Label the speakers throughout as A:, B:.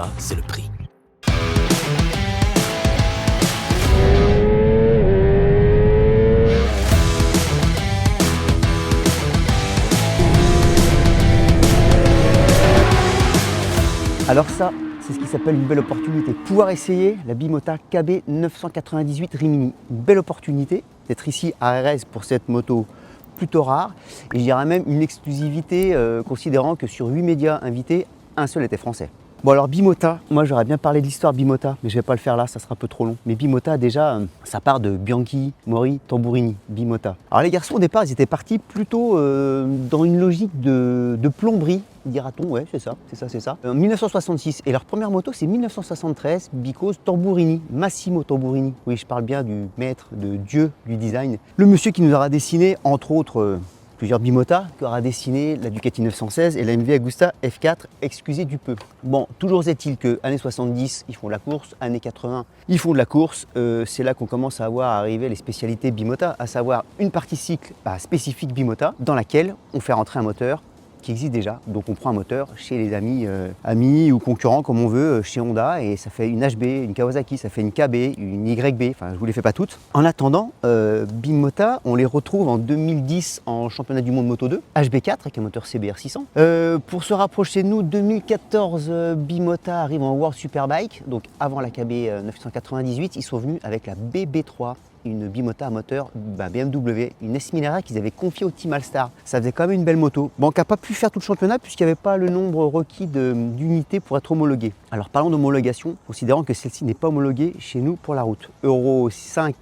A: va, c'est le prix.
B: Alors ça, c'est ce qui s'appelle une belle opportunité. Pouvoir essayer la Bimota KB 998 Rimini. Une belle opportunité d'être ici à RS pour cette moto plutôt rare. Et je dirais même une exclusivité considérant que sur 8 médias invités, un seul était français. Bon alors Bimota, moi j'aurais bien parlé de l'histoire Bimota, mais je ne vais pas le faire là, ça sera un peu trop long. Mais Bimota déjà, ça part de Bianchi, Mori, Tamburini, Bimota. Alors les garçons au départ, ils étaient partis plutôt dans une logique de plomberie, dira-t-on, ouais c'est ça. En 1966, et leur première moto c'est 1973, Because Tamburini, Massimo Tamburini. Oui, je parle bien du maître, de Dieu du design. Le monsieur qui nous aura dessiné, entre autres, plusieurs Bimota, qui aura dessiné la Ducati 916 et la MV Agusta F4, excusez du peu. Bon, toujours est-il que années 70, ils font de la course, années 80, ils font de la course. C'est là qu'on commence à voir arriver les spécialités Bimota, à savoir une partie cycle spécifique Bimota, dans laquelle on fait rentrer un moteur qui existe déjà. Donc on prend un moteur chez les amis ou concurrents comme on veut, chez Honda, et ça fait une HB, une Kawasaki, ça fait une KB, une YB, enfin je vous les fais pas toutes. En attendant, Bimota, on les retrouve en 2010 en championnat du monde Moto 2, HB4 avec un moteur CBR 600. Pour se rapprocher de nous, 2014, Bimota arrive en World Superbike, donc avant la KB 998, ils sont venus avec la BB3. Une Bimota à moteur BMW, une S Milara qu'ils avaient confiée au Team Alstar. Ça faisait quand même une belle moto. Bon, qui n'a pas pu faire tout le championnat puisqu'il n'y avait pas le nombre requis d'unités pour être homologuée. Alors parlons d'homologation, considérant que celle-ci n'est pas homologuée chez nous pour la route. Euro 5+,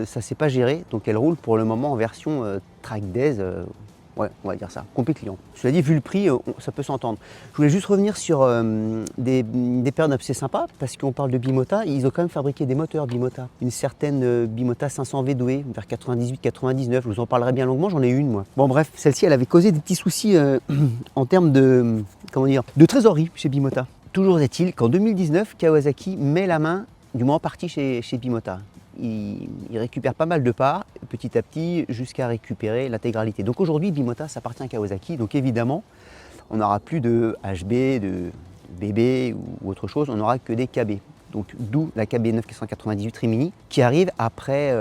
B: ça ne s'est pas géré, donc elle roule pour le moment en version Track Days. Ouais, on va dire ça, compé client. Cela dit, vu le prix, ça peut s'entendre. Je voulais juste revenir sur des périodes assez sympas, parce qu'on parle de Bimota, ils ont quand même fabriqué des moteurs Bimota. Une certaine Bimota 500 V2E, vers 98-99, je vous en parlerai bien longuement, j'en ai une moi. Bon bref, celle-ci, elle avait causé des petits soucis en termes de, de trésorerie chez Bimota. Toujours est-il qu'en 2019, Kawasaki met la main, du moins en partie chez Bimota. Il récupère pas mal de parts, petit à petit, jusqu'à récupérer l'intégralité. Donc aujourd'hui, Bimota, ça appartient à Kawasaki. Donc évidemment, on n'aura plus de HB, de BB ou autre chose, on n'aura que des KB. Donc d'où la KB 998 Rimini, qui arrive après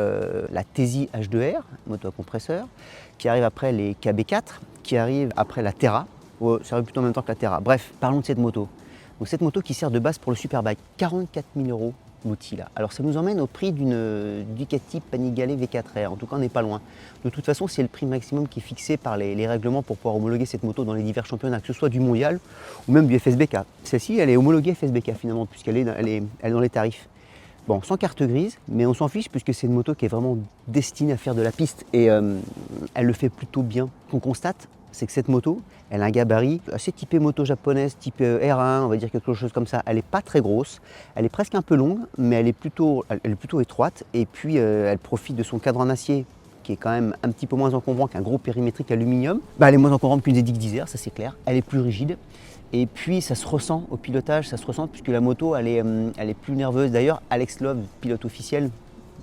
B: la Tesi H2R, moto à compresseur, qui arrive après les KB4, qui arrive après la Terra. Ça arrive plutôt en même temps que la Terra. Bref, parlons de cette moto. Donc cette moto qui sert de base pour le Superbike, 44 000 € l'outil là. Alors ça nous emmène au prix d'une Ducati Panigale V4R, en tout cas on n'est pas loin. De toute façon c'est le prix maximum qui est fixé par les règlements pour pouvoir homologuer cette moto dans les divers championnats, que ce soit du mondial ou même du FSBK. Celle-ci elle est homologuée FSBK finalement puisqu'elle est dans les tarifs. Bon, sans carte grise, mais on s'en fiche puisque c'est une moto qui est vraiment destinée à faire de la piste et elle le fait plutôt bien. Ce qu'on constate, c'est que cette moto, elle a un gabarit assez typé moto japonaise, type R1, on va dire quelque chose comme ça. Elle n'est pas très grosse, elle est presque un peu longue, mais elle est plutôt étroite. Et puis elle profite de son cadre en acier, qui est quand même un petit peu moins encombrant qu'un gros périmétrique aluminium. Elle est moins encombrante qu'une ZX d'Isère, ça c'est clair. Elle est plus rigide. Et puis ça se ressent au pilotage, ça se ressent puisque la moto, elle est plus nerveuse. D'ailleurs, Alex Love, pilote officiel,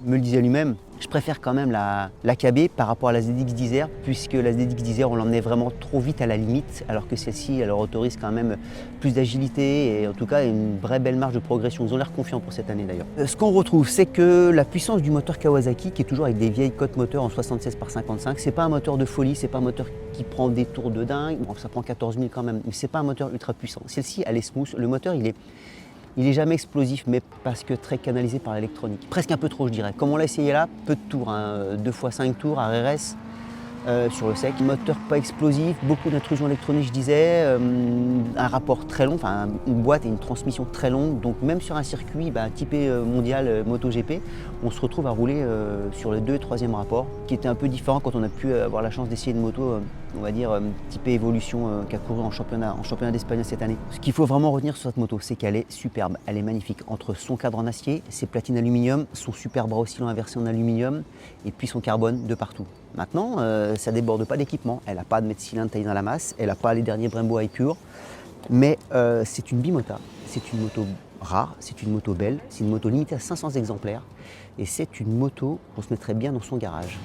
B: me le disait lui-même, je préfère quand même la KB par rapport à la ZX d'Isère, puisque la ZX d'Isère, on l'emmenait vraiment trop vite à la limite, alors que celle-ci, elle leur autorise quand même plus d'agilité et en tout cas une vraie belle marge de progression. Ils ont l'air confiants pour cette année d'ailleurs. Ce qu'on retrouve, c'est que la puissance du moteur Kawasaki, qui est toujours avec des vieilles cotes moteurs en 76 par 55, c'est pas un moteur de folie, c'est pas un moteur qui prend des tours de dingue, bon, ça prend 14 000 quand même, mais c'est pas un moteur ultra puissant. Celle-ci, elle est smooth, le moteur, il est jamais explosif, mais parce que très canalisé par l'électronique. Presque un peu trop, je dirais. Comme on l'a essayé là, peu de tours, 2 x 5 tours à RS sur le sec. Moteur pas explosif, beaucoup d'intrusions électroniques, je disais, un rapport très long, enfin une boîte et une transmission très longue. Donc même sur un circuit typé mondial MotoGP, on se retrouve à rouler sur le 2 et 3e rapport, qui était un peu différent quand on a pu avoir la chance d'essayer une moto, on va dire, typée évolution qui a couru en championnat d'Espagne cette année. Ce qu'il faut vraiment retenir sur cette moto, c'est qu'elle est superbe, elle est magnifique. Entre son cadre en acier, ses platines aluminium, son super bras oscillant inversé en aluminium, et puis son carbone de partout. Maintenant, ça ne déborde pas d'équipement, elle n'a pas de mètre cylindre taillé dans la masse, elle n'a pas les derniers Brembo High Pure, mais c'est une Bimota, c'est une moto rare, c'est une moto belle, c'est une moto limitée à 500 exemplaires, et c'est une moto qu'on se mettrait bien dans son garage.